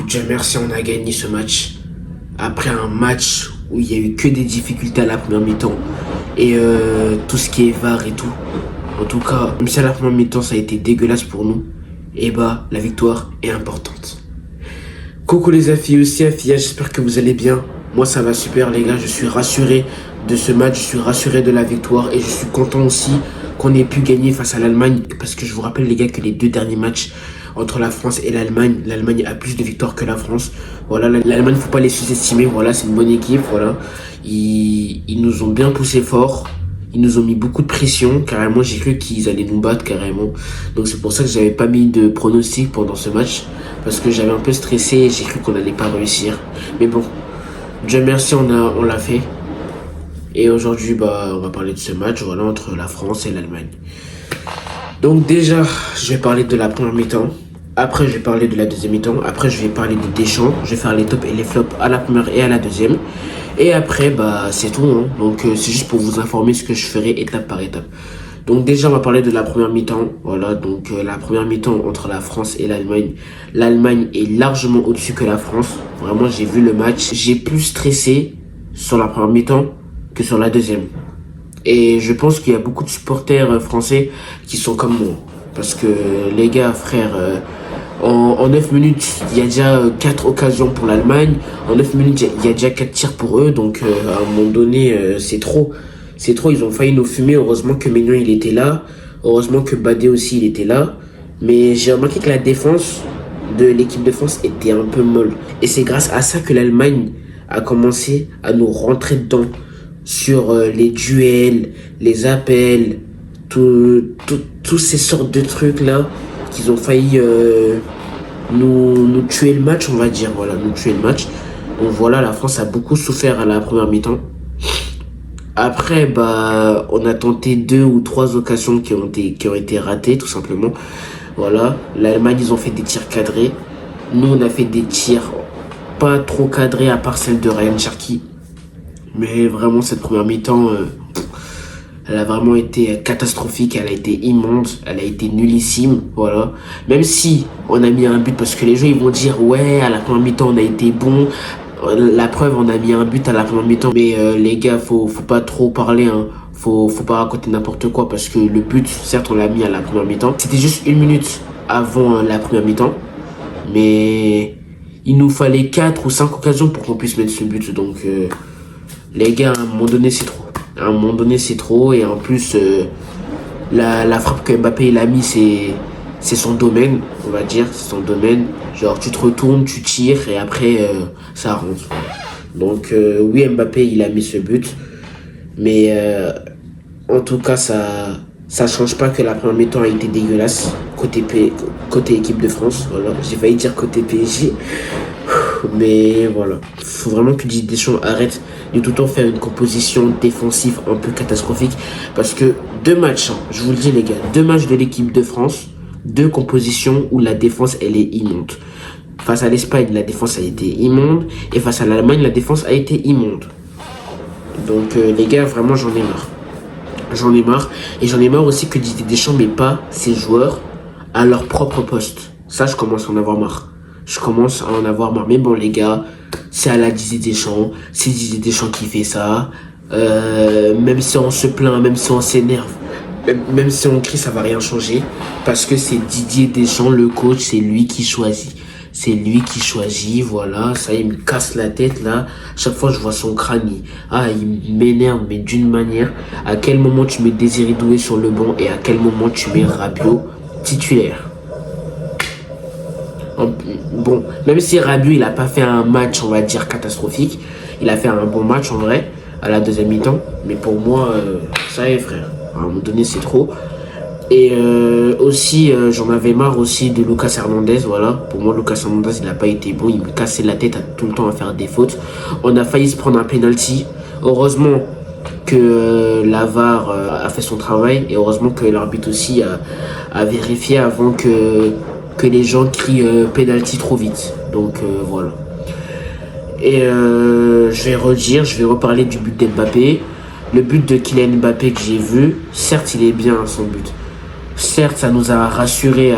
Dieu merci, on a gagné ce match. Après un match où il y a eu que des difficultés à la première mi-temps. Et tout ce qui est VAR et tout. En tout cas, même si à la première mi-temps ça a été dégueulasse pour nous, et bah la victoire est importante. Coucou les affiés aussi, affias, j'espère que vous allez bien. Moi ça va super les gars, je suis rassuré de ce match, je suis rassuré de la victoire et je suis content aussi qu'on ait pu gagner face à l'Allemagne. Parce que je vous rappelle les gars que les deux derniers matchs entre la France et l'Allemagne a plus de victoires que la France. Voilà, l'Allemagne, faut pas les sous-estimer, voilà, c'est une bonne équipe, voilà. Ils nous ont bien poussé fort. Ils nous ont mis beaucoup de pression, carrément, j'ai cru qu'ils allaient nous battre, carrément. Donc c'est pour ça que j'avais pas mis de pronostic pendant ce match, parce que j'avais un peu stressé et j'ai cru qu'on allait pas réussir. Mais bon, Dieu merci, on l'a fait. Et aujourd'hui, on va parler de ce match, voilà, entre la France et l'Allemagne. Donc déjà, je vais parler de la première mi-temps. Après, je vais parler de la deuxième mi-temps. Après, je vais parler de Deschamps. Je vais faire les tops et les flops à la première et à la deuxième. Et après, c'est tout. Hein. Donc, c'est juste pour vous informer ce que je ferai étape par étape. Donc déjà, on va parler de la première mi-temps. Voilà, donc la première mi-temps entre la France et l'Allemagne. L'Allemagne est largement au-dessus que la France. Vraiment, j'ai vu le match. J'ai plus stressé sur la première mi-temps que sur la deuxième. Et je pense qu'il y a beaucoup de supporters français qui sont comme moi. Parce que les gars, frère, en 9 minutes, il y a déjà 4 occasions pour l'Allemagne. En 9 minutes, il y a déjà 4 tirs pour eux. Donc à un moment donné, c'est trop. C'est trop, ils ont failli nous fumer. Heureusement que Maignan, il était là. Heureusement que Badé aussi, il était là. Mais j'ai remarqué que la défense de l'équipe de France était un peu molle. Et c'est grâce à ça que l'Allemagne a commencé à nous rentrer dedans. Sur les duels, les appels, tous ces sortes de trucs là qu'ils ont failli nous tuer le match, on va dire, voilà, nous tuer le match. Donc voilà, la France a beaucoup souffert à la première mi-temps. Après, on a tenté 2 ou 3 occasions qui ont été ratées, tout simplement. Voilà, l'Allemagne, ils ont fait des tirs cadrés. Nous, on a fait des tirs pas trop cadrés, à part celle de Ryan Cherki. Mais vraiment, cette première mi-temps, elle a vraiment été catastrophique, elle a été immonde, elle a été nullissime, voilà. Même si on a mis un but, parce que les gens ils vont dire, ouais, à la première mi-temps on a été bon. La preuve, on a mis un but à la première mi-temps. Mais les gars, faut pas trop parler, hein. Faut pas raconter n'importe quoi, parce que le but, certes, on l'a mis à la première mi-temps. C'était juste 1 minute avant la première mi-temps. Mais il nous fallait 4 ou 5 occasions pour qu'on puisse mettre ce but, donc... les gars, à un moment donné, c'est trop. À un moment donné, c'est trop. Et en plus, la frappe que Mbappé il a mis, c'est son domaine, on va dire. C'est son domaine. Genre, tu te retournes, tu tires et après, ça rentre. Donc, oui, Mbappé, il a mis ce but. Mais en tout cas, ça change pas que la première mi-temps a été dégueulasse. Côté équipe de France. Voilà. J'ai failli dire côté PSG. Mais voilà, faut vraiment que Didier Deschamps arrête de tout le temps faire une composition défensive un peu catastrophique. Parce que 2 matchs, hein, je vous le dis les gars, 2 matchs de l'équipe de France, 2 compositions où la défense elle est immonde. Face à l'Espagne, la défense a été immonde. Et face à l'Allemagne, la défense a été immonde. Donc les gars, vraiment j'en ai marre. J'en ai marre. Et j'en ai marre aussi que Didier Deschamps met pas ses joueurs à leur propre poste. Ça, je commence à en avoir marre. Je commence à en avoir marre. Mais bon, les gars, c'est à la Didier Deschamps. C'est Didier Deschamps qui fait ça. Même si on se plaint, même si on s'énerve, même si on crie, ça va rien changer. Parce que c'est Didier Deschamps, le coach, c'est lui qui choisit. C'est lui qui choisit, voilà. Ça, il me casse la tête, là. Chaque fois, je vois son crâne. Il m'énerve, mais d'une manière. À quel moment tu mets Désiré Doué sur le banc et à quel moment tu mets Rabiot titulaire? Bon, même si Rabiot il a pas fait un match on va dire catastrophique, il a fait un bon match en vrai à la deuxième mi-temps, mais pour moi ça y est frère, à un moment donné c'est trop. Et aussi j'en avais marre aussi de Lucas Hernandez, voilà. Pour moi Lucas Hernandez il a pas été bon, il me cassait la tête tout le temps à faire des fautes. On a failli se prendre un penalty, heureusement que la VAR a fait son travail et heureusement que l'arbitre aussi a vérifié avant que les gens crient penalty trop vite. Donc voilà. Et je vais reparler du but d'Mbappé. Le but de Kylian Mbappé que j'ai vu, certes il est bien son but. Certes ça nous a rassuré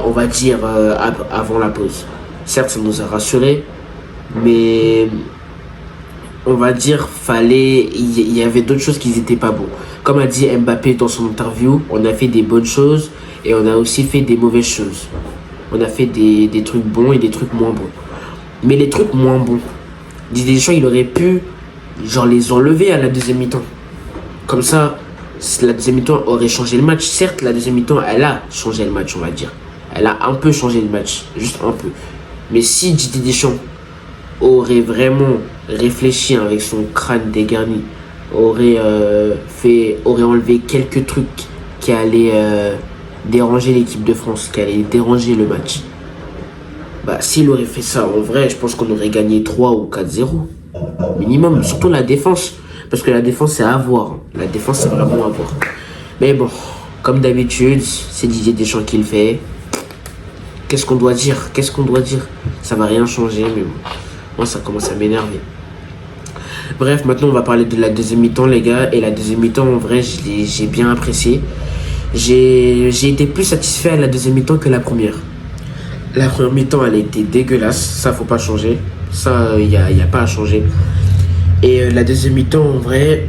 on va dire, avant la pause. Certes, ça nous a rassurés, mais on va dire, il y avait d'autres choses qui n'étaient pas bons. Comme a dit Mbappé dans son interview, on a fait des bonnes choses et on a aussi fait des mauvaises choses. On a fait des trucs bons et des trucs moins bons. Mais les trucs moins bons, Didier Deschamps, il aurait pu genre les enlever à la deuxième mi-temps. Comme ça, la deuxième mi-temps aurait changé le match. Certes, la deuxième mi-temps, elle a changé le match, on va dire. Elle a un peu changé le match, juste un peu. Mais si Didier Deschamps aurait vraiment réfléchi avec son crâne dégarni, aurait enlevé quelques trucs qui allaient déranger l'équipe de France, qui allaient déranger le match. Bah, s'il aurait fait ça, en vrai, je pense qu'on aurait gagné 3 ou 4-0. Minimum, surtout la défense. Parce que la défense, c'est à voir. La défense, c'est vraiment à voir. Mais bon, comme d'habitude, c'est Didier Deschamps qui le fait. Qu'est-ce qu'on doit dire? Ça va rien changer, mais bon. Moi, ça commence à m'énerver. Bref, maintenant, on va parler de la deuxième mi-temps, les gars. Et la deuxième mi-temps, en vrai, j'ai bien apprécié. J'ai été plus satisfait à la deuxième mi-temps que la première. La première mi-temps, elle était dégueulasse. Ça, faut pas changer. Ça, y a pas à changer. Et la deuxième mi-temps, en vrai,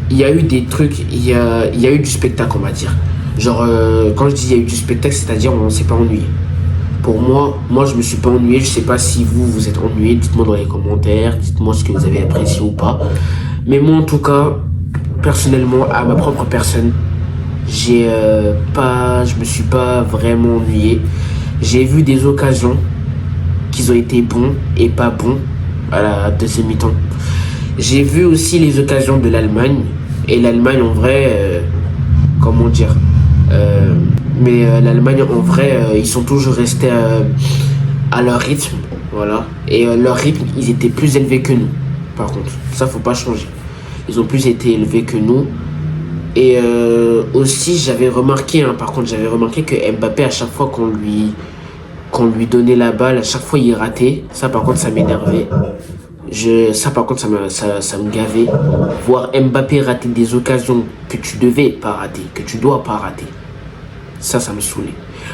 il y a eu des trucs, il y a eu du spectacle, on va dire. Genre, quand je dis il y a eu du spectacle, c'est-à-dire on s'est pas ennuyé. Pour moi, je me suis pas ennuyé. Je sais pas si vous êtes ennuyé. Dites-moi dans les commentaires. Dites-moi ce que vous avez apprécié ou pas. Mais moi, en tout cas, personnellement, à ma propre personne, je me suis pas vraiment ennuyé. J'ai vu des occasions qui ont été bons et pas bons à la deuxième mi-temps. J'ai vu aussi les occasions de l'Allemagne. Et l'Allemagne, en vrai, comment dire, l'Allemagne, en vrai, ils sont toujours restés à leur rythme. Voilà. Et leur rythme, ils étaient plus élevés que nous. Par contre, ça, faut pas changer. Ils ont plus été élevés que nous. Et aussi, j'avais remarqué que Mbappé, à chaque fois qu'on lui donnait la balle, à chaque fois, il ratait. Ça, par contre, ça m'énervait. Ça me gavait. Voir Mbappé rater des occasions que tu devais pas rater, que tu dois pas rater. Ça me saoulait.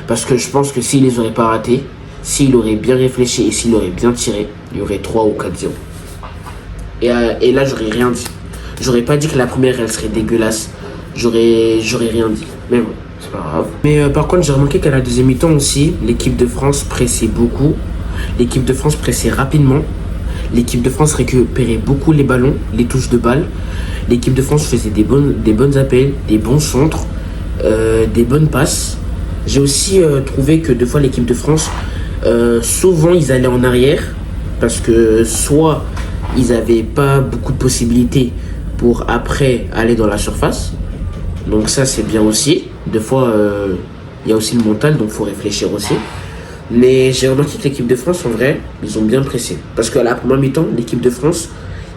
Parce que je pense que s'il les aurait pas ratés, s'il aurait bien réfléchi et s'il aurait bien tiré, il y aurait 3 ou 4-0. Et là, j'aurais rien dit. J'aurais pas dit que la première, elle serait dégueulasse. J'aurais rien dit. Mais bon, c'est pas grave. Mais par contre, j'ai remarqué qu'à la deuxième mi-temps aussi, l'équipe de France pressait beaucoup. L'équipe de France pressait rapidement. L'équipe de France récupérait beaucoup les ballons, les touches de balle. L'équipe de France faisait des bonnes appels, des bons centres, des bonnes passes. J'ai aussi trouvé que deux fois l'équipe de France, souvent ils allaient en arrière parce que soit ils n'avaient pas beaucoup de possibilités pour après aller dans la surface. Donc ça c'est bien aussi. Des fois il y a aussi le mental, donc il faut réfléchir aussi. Mais j'ai remarqué que l'équipe de France, en vrai, ils ont bien pressé. Parce qu'à la première mi-temps, l'équipe de France,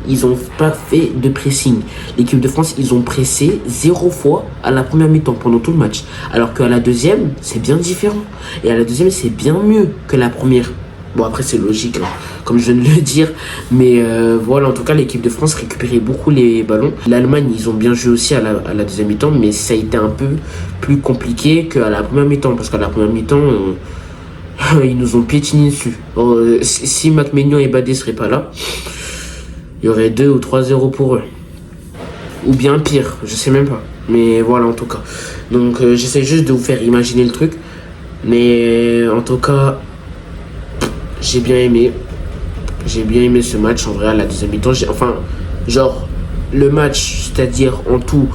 ils n'ont pas fait de pressing. L'équipe de France, ils ont pressé 0 fois à la première mi-temps pendant tout le match. Alors qu'à la deuxième, c'est bien différent. Et à la deuxième, c'est bien mieux que la première. Bon, après, c'est logique, hein, comme je viens de le dire. Mais voilà, en tout cas, l'équipe de France récupérait beaucoup les ballons. L'Allemagne, ils ont bien joué aussi à la deuxième mi-temps. Mais ça a été un peu plus compliqué qu'à la première mi-temps. Parce qu'à la première mi-temps... ils nous ont piétiné dessus. Si Mac-Maignan et Badé seraient pas là, il y aurait 2 ou 3-0 pour eux. Ou bien pire, je sais même pas. Mais voilà, en tout cas. Donc j'essaie juste de vous faire imaginer le truc. Mais en tout cas, j'ai bien aimé. J'ai bien aimé ce match en vrai à la deuxième mi-temps. Le match, c'est-à-dire en tout,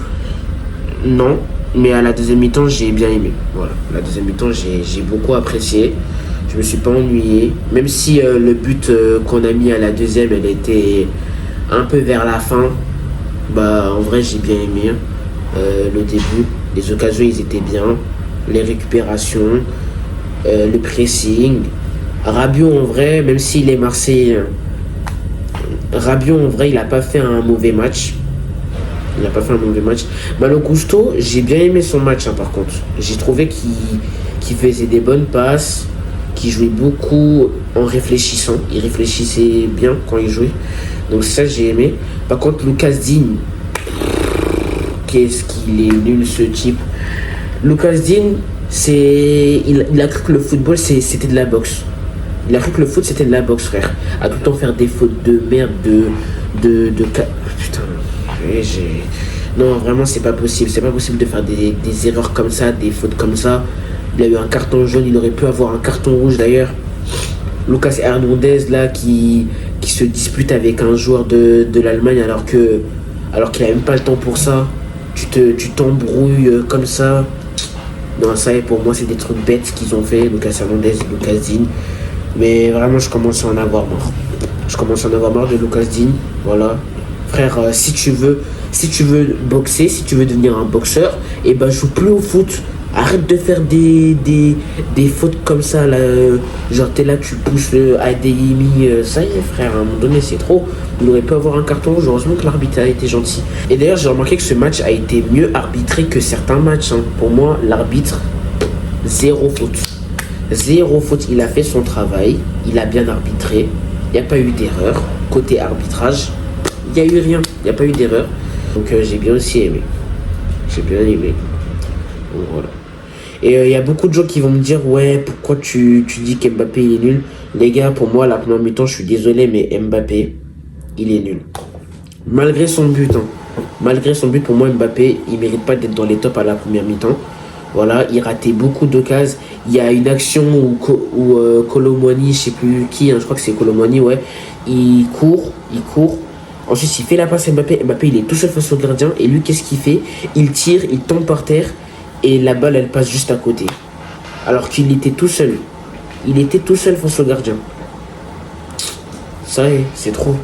non. Mais à la deuxième mi-temps, j'ai bien aimé. Voilà, la deuxième mi-temps, j'ai beaucoup apprécié. Je me suis pas ennuyé. Même si le but qu'on a mis à la deuxième, elle était un peu vers la fin. Bah, en vrai, j'ai bien aimé le début. Les occasions, ils étaient bien. Les récupérations, le pressing. Rabiot, en vrai, même s'il est marseillais, Rabiot, en vrai, il a pas fait un mauvais match. Malo Gusto, j'ai bien aimé son match par contre. J'ai trouvé qu'il faisait des bonnes passes, qu'il jouait beaucoup en réfléchissant. Il réfléchissait bien quand il jouait. Donc ça, j'ai aimé. Par contre, Lucas Digne, qu'est-ce qu'il est nul ce type. Lucas Digne, Il a cru que le football, c'était de la boxe. Il a cru que le foot, c'était de la boxe, frère. À tout le temps faire des fautes de merde, Putain, non, vraiment, c'est pas possible. C'est pas possible de faire des erreurs comme ça, des fautes comme ça. Il a eu un carton jaune, il aurait pu avoir un carton rouge d'ailleurs. Lucas Hernandez, là, qui se dispute avec un joueur de l'Allemagne alors qu'il a même pas le temps pour ça. Tu t'embrouilles comme ça. Non, ça y est, pour moi, c'est des trucs bêtes qu'ils ont fait, Lucas Hernandez et Lucas Digne. Mais vraiment, je commence à en avoir marre. Je commence à en avoir marre de Lucas Digne. Voilà. Frère, si tu veux boxer, si tu veux devenir un boxeur, et ben joue plus au foot. Arrête de faire des fautes comme ça, là. Genre, t'es là, tu pousses Adeyemi. Ça y est, frère, à un moment donné, c'est trop. Il aurait pu avoir un carton rouge. Heureusement que l'arbitre a été gentil. Et d'ailleurs, j'ai remarqué que ce match a été mieux arbitré que certains matchs. Hein. Pour moi, l'arbitre, zéro faute. Zéro faute. Il a fait son travail. Il a bien arbitré. Il n'y a pas eu d'erreur. Côté arbitrage, il n'y a eu rien. Il n'y a pas eu d'erreur. Donc, j'ai bien aussi aimé. J'ai bien aimé. Donc, voilà. Et il y a beaucoup de gens qui vont me dire ouais, pourquoi tu dis qu'Mbappé il est nul. Les gars, pour moi, la première mi-temps, je suis désolé, mais Mbappé, il est nul. Malgré son but, hein. Malgré son but, pour moi, Mbappé, il mérite pas d'être dans les tops à la première mi-temps. Voilà, il ratait beaucoup d'occasions. Il y a une action où Colomwani, je sais plus qui, hein, je crois que c'est Colomwani, ouais. Il court. Ensuite, il fait la passe à Mbappé. Mbappé, il est tout seul face au gardien. Et lui, qu'est-ce qu'il fait? Il tire, il tombe par terre. Et la balle, elle passe juste à côté. Alors qu'il était tout seul. Il était tout seul face au gardien. Ça y est, c'est trop.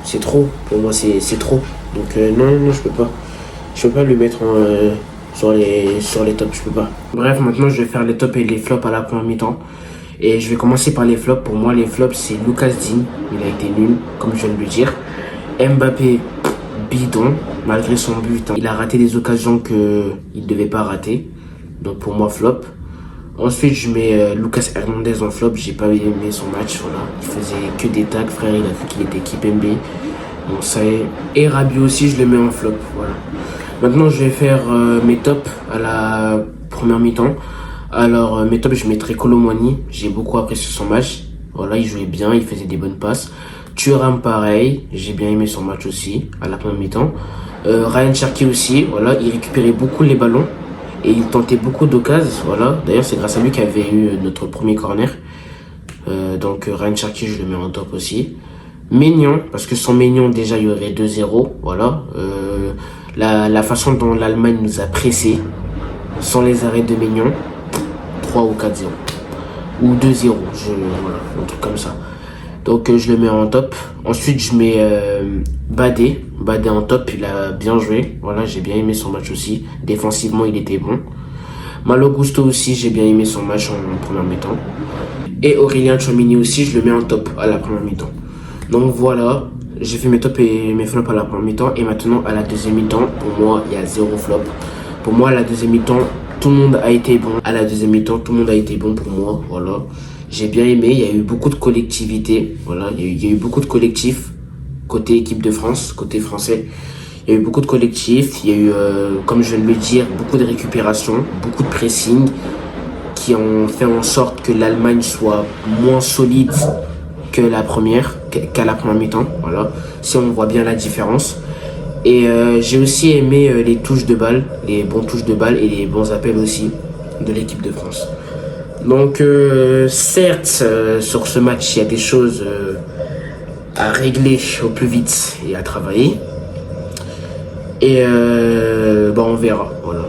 C'est trop. Pour moi, c'est trop. Donc, non, je peux pas. Je peux pas lui mettre sur les tops. Je peux pas. Bref, maintenant, je vais faire les tops et les flops à la première mi-temps. Et je vais commencer par les flops. Pour moi, les flops, c'est Lucas Digne. Il a été nul, comme je viens de le dire. Mbappé, bidon, malgré son but. Hein. Il a raté des occasions qu'il ne devait pas rater. Donc pour moi, flop. Ensuite, je mets Lucas Hernandez en flop. J'ai pas aimé son match. Voilà. Il faisait que des tacs, frère. Il a cru qu'il était Kipembe. Donc ça y est. Et Rabiot aussi, je le mets en flop. Voilà. Maintenant, je vais faire mes tops à la première mi-temps. Alors, mes tops, je mettrai Colomwani. J'ai beaucoup apprécié son match. Voilà, il jouait bien, il faisait des bonnes passes. Thuram, pareil, j'ai bien aimé son match aussi, à la première mi-temps. Ryan Cherki aussi, voilà, il récupérait beaucoup les ballons et il tentait beaucoup d'occasions, voilà. D'ailleurs, c'est grâce à lui qu'avait eu notre premier corner. Donc, Ryan Cherki, je le mets en top aussi. Maignan, parce que sans Maignan, déjà, il y aurait 2-0, voilà. La façon dont l'Allemagne nous a pressés, sans les arrêts de Maignan, 3 ou 4-0. Ou 2-0, voilà, un truc comme ça. Donc je le mets en top. Ensuite je mets Badé en top, il a bien joué. Voilà, j'ai bien aimé son match aussi. Défensivement il était bon. Malo Gusto aussi, j'ai bien aimé son match en première mi-temps. Et Aurélien Tchouameni aussi, je le mets en top à la première mi-temps. Donc voilà, j'ai fait mes tops et mes flops à la première mi-temps. Et maintenant à la deuxième mi-temps, pour moi il y a 0 flop. Pour moi à la deuxième mi-temps, tout le monde a été bon. À la deuxième mi-temps, tout le monde a été bon pour moi. Voilà. J'ai bien aimé, il y a eu beaucoup de collectivité, voilà, il y a eu beaucoup de collectifs côté équipe de France, côté français. Il y a eu beaucoup de collectifs, il y a eu, comme je viens de le dire, beaucoup de récupération, beaucoup de pressing qui ont fait en sorte que l'Allemagne soit moins solide qu'à la première mi-temps, voilà, si on voit bien la différence. Et j'ai aussi aimé les touches de balle, les bons touches de balle et les bons appels aussi de l'équipe de France. Donc certes, sur ce match, il y a des choses à régler au plus vite et à travailler. Et on verra, voilà.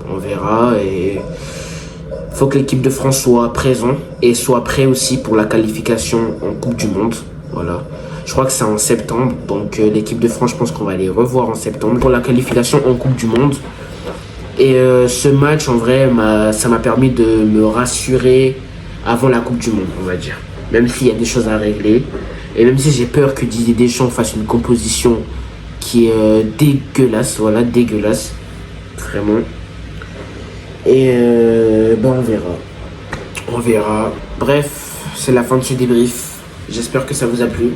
On verra et faut que l'équipe de France soit présente et soit prêt aussi pour la qualification en Coupe du Monde. Voilà. Je crois que c'est en septembre, donc l'équipe de France, je pense qu'on va les revoir en septembre pour la qualification en Coupe du Monde. Et ce match, en vrai, ça m'a permis de me rassurer avant la Coupe du Monde, on va dire. Même s'il y a des choses à régler. Et même si j'ai peur que Didier Deschamps fasse une composition qui est dégueulasse. Voilà, dégueulasse. Vraiment. Et on verra. On verra. Bref, c'est la fin de ce débrief. J'espère que ça vous a plu.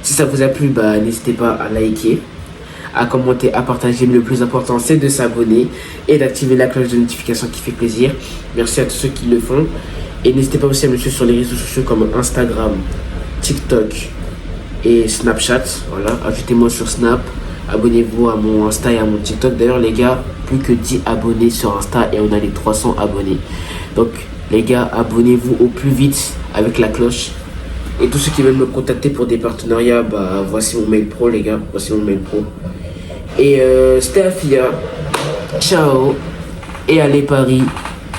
Si ça vous a plu, n'hésitez pas à liker, à commenter, à partager. Mais le plus important, c'est de s'abonner et d'activer la cloche de notification qui fait plaisir. Merci à tous ceux qui le font. Et n'hésitez pas aussi à me suivre sur les réseaux sociaux comme Instagram, TikTok et Snapchat. Voilà, ajoutez-moi sur Snap. Abonnez-vous à mon Insta et à mon TikTok. D'ailleurs, les gars, plus que 10 abonnés sur Insta et on a les 300 abonnés. Donc, les gars, abonnez-vous au plus vite avec la cloche. Et tous ceux qui veulent me contacter pour des partenariats, bah voici mon mail pro, les gars. Voici mon mail pro. Et c'était Afia. Ciao. Et allez Paris.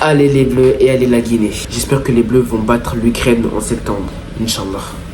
Allez les Bleus et allez la Guinée. J'espère que les Bleus vont battre l'Ukraine en septembre. Inch'Allah.